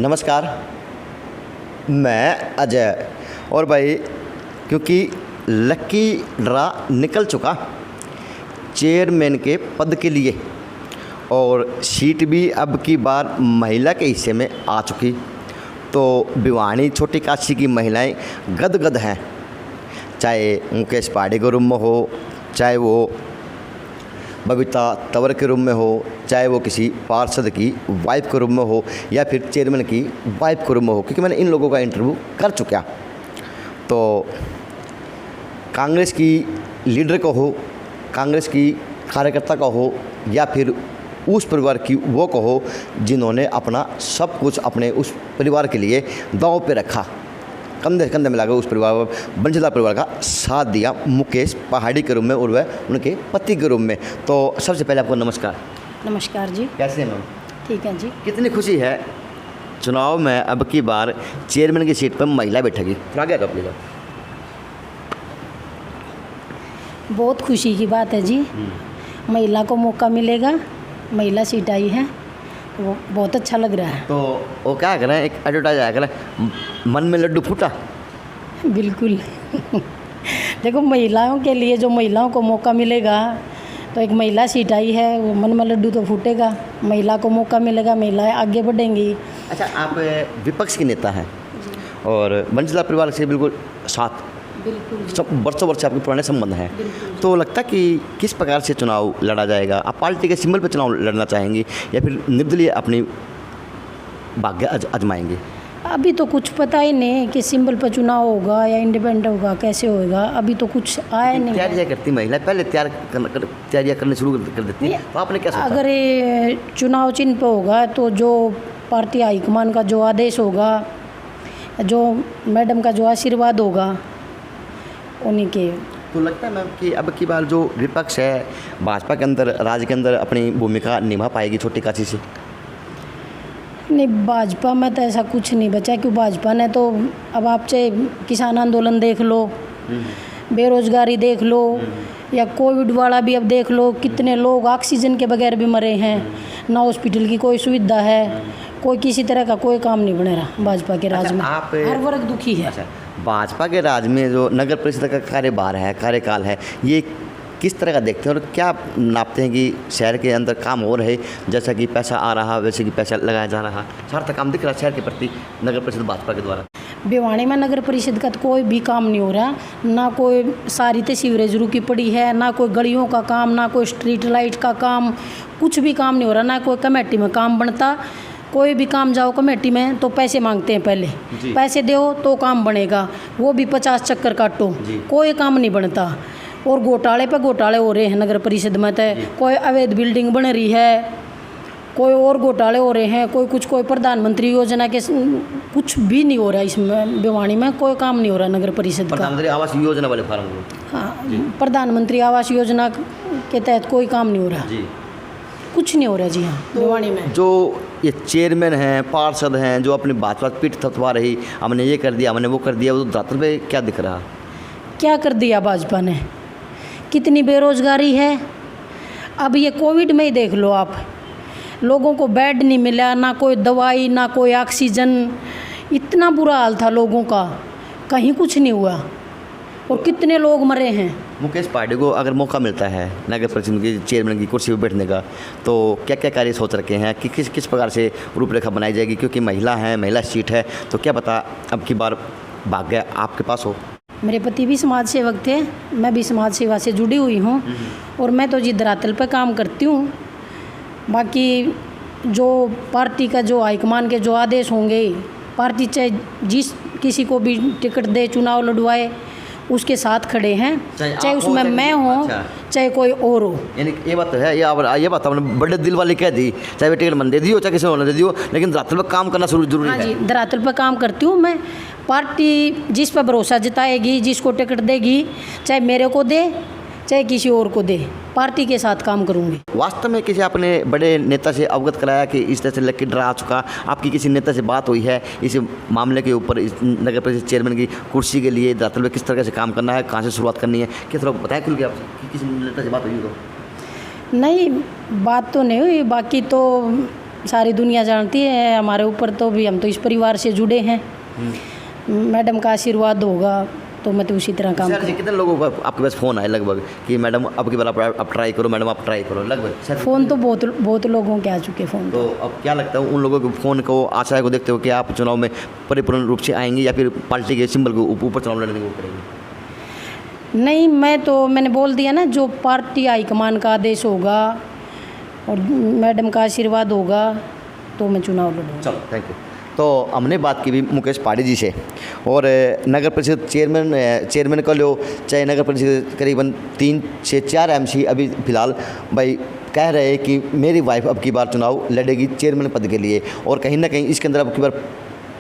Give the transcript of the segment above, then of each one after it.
नमस्कार, मैं अजय। और भाई, क्योंकि लकी ड्रा निकल चुका चेयरमैन के पद के लिए और सीट भी अब की बार महिला के हिस्से में आ चुकी, तो भिवानी छोटी काशी की महिलाएं गदगद हैं। चाहे मुकेश पांडे के रूम में हो, चाहे वो बबीता तंवर के रूम में हो, चाहे वो किसी पार्षद की वाइफ के रूम में हो या फिर चेयरमैन की वाइफ के रूम में हो, क्योंकि मैंने इन लोगों का इंटरव्यू कर चुका। तो कांग्रेस की लीडर को हो, कांग्रेस की कार्यकर्ता का हो या फिर उस परिवार की वो को हो जिन्होंने अपना सब कुछ अपने उस परिवार के लिए दांव पे रखा, कंधे से कंधे मिलाकर उस परिवार बंशीलाल परिवार का साथ दिया, मुकेश पहाड़ी के रूम में और वह उनके पति के रूम में। तो सबसे पहले आपको नमस्कार। नमस्कार जी। कैसे हैं मैम? ठीक है जी। कितनी खुशी है चुनाव में अब की बार चेयरमैन की सीट पर महिला बैठेगी? आगे आप प्लीज। बहुत खुशी की बात है जी। महिला को मौका मिलेगा, महिला सीट आई है, वो बहुत अच्छा लग रहा है। तो वो क्या करें, एक एडवर्टाइज आया करें, मन में लड्डू फूटा। बिल्कुल। देखो, महिलाओं के लिए जो महिलाओं को मौका मिलेगा, तो एक महिला सीट आई है, वो मन में लड्डू तो फूटेगा। महिला को मौका मिलेगा, महिलाएं आगे बढ़ेंगी। अच्छा, आप विपक्ष की नेता हैं और बंशीलाल परिवार से बिल्कुल साथ, बिल्कुल सब वर्षों वर्ष आपके पुराने संबंध हैं, तो लगता कि किस प्रकार से चुनाव लड़ा जाएगा? आप पार्टी के सिंबल पर चुनाव लड़ना चाहेंगे या फिर निर्दलीय अपनी भाग्य आजमाएंगे? अभी तो कुछ पता ही नहीं कि सिंबल पर चुनाव होगा या इंडिपेंडेंट होगा, कैसे होगा, अभी तो कुछ आया नहीं। तैयारियाँ करती महिला पहले तैयारियाँ करने शुरू कर देती है, तो आपने क्या सोचा? अगर ये चुनाव चिन्ह पर होगा तो जो पार्टी हाईकमान का जो आदेश होगा, जो मैडम का जो आशीर्वाद होगा, उन्हीं के। तो लगता है मैम कि अब की बार जो विपक्ष है भाजपा के अंदर, राज्य के अंदर अपनी भूमिका निभा पाएगी छोटी काशी से? नहीं, भाजपा में तो ऐसा कुछ नहीं बचा, क्यों भाजपा ने तो अब आप चाहे किसान आंदोलन देख लो, बेरोजगारी देख लो, या कोविड वाला भी अब देख लो, कितने लोग ऑक्सीजन के बगैर भी मरे हैं, ना हॉस्पिटल की कोई सुविधा है, कोई किसी तरह का कोई काम नहीं बने रहा भाजपा के राज में। हर वर्ग दुखी है। अच्छा, भाजपा के राज में जो नगर परिषद का कार्यभार है, कार्यकाल है, ये किस तरह का देखते हैं और क्या नापते हैं कि शहर के अंदर काम हो रहे, जैसा कि पैसा आ रहा, वैसे कि पैसा लगाया जा रहा, सार्थक काम दिख रहा शहर के प्रति नगर परिषद भाजपा के द्वारा? भिवानी में नगर परिषद का तो कोई भी काम नहीं हो रहा, ना कोई सारी सीवरेज रुकी पड़ी है, ना कोई गलियों का काम, ना कोई स्ट्रीट लाइट का काम, कुछ भी काम नहीं हो रहा, ना कोई कमेटी में काम बनता। कोई भी काम जाओ कमेटी में तो पैसे मांगते हैं, पहले पैसे दो तो काम बनेगा, वो भी 50 चक्कर काटो, कोई काम नहीं बनता। और घोटाले पे घोटाले हो रहे हैं नगर परिषद में, तो कोई अवैध बिल्डिंग बन रही है, कोई और घोटाले हो रहे हैं, कोई प्रधानमंत्री योजना के कुछ भी नहीं हो रहा है इसमें। भिवानी में कोई काम नहीं हो रहा नगर परिषद का। प्रधानमंत्री आवास योजना वाले फार्म? हाँ, प्रधानमंत्री आवास योजना के तहत कोई काम नहीं हो रहा जी, कुछ नहीं हो रहा जी। हाँ, भिवानी में जो ये चेयरमैन हैं, पार्षद हैं, जो अपनी बात पीठ थपथपा रही, हमने ये कर दिया, हमने वो कर दिया, वो धरातल पे क्या दिख रहा? क्या कर दिया भाजपा ने? कितनी बेरोजगारी है। अब ये कोविड में ही देख लो आप, लोगों को बेड नहीं मिला, ना कोई दवाई, ना कोई ऑक्सीजन, इतना बुरा हाल था लोगों का, कहीं कुछ नहीं हुआ और कितने लोग मरे हैं। मुकेश पांडे को अगर मौका मिलता है नगर परिषद की चेयरमैन की कुर्सी पर बैठने का, तो क्या क्या कार्य सोच रखे हैं कि किस प्रकार से रूपरेखा बनाई जाएगी? क्योंकि महिला है, महिला सीट है, तो क्या पता अब की बार भाग्य आपके पास हो। मेरे पति भी समाज सेवक थे, मैं भी समाज सेवा से जुड़ी हुई हूँ और मैं तो जी धरातल पर काम करती हूँ। बाकी जो पार्टी का जो हाईकमान के जो आदेश होंगे, पार्टी चाहे जिस किसी को भी टिकट दे, चुनाव लड़वाए, उसके साथ खड़े हैं, चाहे उसमें मैं हूँ, चाहे कोई और हो। यानी ये बात है, ये बात आपने बड़े दिल वाली कह दी, चाहे टिकट मन दे दियो, चाहे किसी और दे दियो, लेकिन धरातल पर काम करना जरूरी है। हाँ जी, धरातल पर काम करती हूँ मैं। पार्टी जिस पर भरोसा जताएगी, जिसको टिकट देगी, चाहे मेरे को दे, चाहे किसी और को दे, पार्टी के साथ काम करूँगी। वास्तव में किसी आपने बड़े नेता से अवगत कराया कि इस तरह से लकी ड्रा आ चुका, आपकी किसी नेता से बात हुई है इस मामले के ऊपर, इस नगर परिषद चेयरमैन की कुर्सी के लिए धरातल में किस तरह से काम करना है, कहाँ से शुरुआत करनी है, किस तरह बताया खुल के आपसे कि किसी नेता से बात हुई? तो नहीं, बात तो नहीं हुई, बाकी तो सारी दुनिया जानती है हमारे ऊपर, तो भी हम तो इस परिवार से जुड़े हैं। मैडम का आशीर्वाद होगा तो मैं तो उसी तरह काम सर जी, कितने लोगों का आपके पास फ़ोन आए लगभग कि मैडम अब की बार आप ट्राई करो, मैडम आप ट्राई करो, लगभग सर? फ़ोन तो बहुत लोगों के आ चुके फ़ोन। तो अब क्या लगता है उन लोगों के फ़ोन को, आशा को देखते हो कि आप चुनाव में परिपूर्ण रूप से आएंगे या फिर पार्टी के सिंबल के ऊपर चुनाव लड़ने को करेंगे? नहीं, मैंने बोल दिया ना, जो पार्टी हाईकमान का आदेश होगा और मैडम का आशीर्वाद होगा तो मैं चुनाव लड़ूंगा। चलो, थैंक यू। तो हमने बात की भी मुकेश पाड़ी जी से, और नगर परिषद चेयरमैन का लो, चाहे नगर परिषद करीबन 3 से 4 एमसी अभी फ़िलहाल भाई कह रहे हैं कि मेरी वाइफ अब की बार चुनाव लड़ेगी चेयरमैन पद के लिए, और कहीं ना कहीं इसके अंदर अब की बार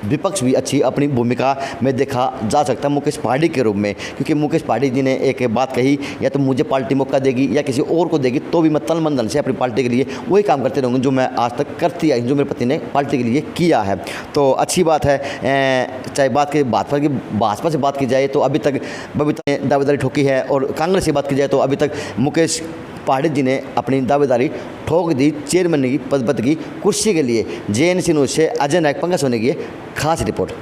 विपक्ष भी अच्छी अपनी भूमिका में देखा जा सकता है मुकेश पाड़ी के रूप में, क्योंकि मुकेश पाड़ी जी ने एक बात कही, या तो मुझे पार्टी मौका देगी या किसी और को देगी तो भी मैं तन मन धन से अपनी पार्टी के लिए वही काम करते रहूँगा जो मैं आज तक करती आई, जो मेरे पति ने पार्टी के लिए किया है। तो अच्छी बात है। चाहे बात की भाजपा से बात की जाए तो अभी तक बबीता ने दावेदारी ठोकी है, और कांग्रेस से बात की जाए तो अभी तक मुकेश पाड़ी जी ने अपनी दावेदारी ठोक दी चेयरमैन की पद की कुर्सी के लिए। JNC न्यूज़ से अजय नायक, पंकज सोनी की खास रिपोर्ट।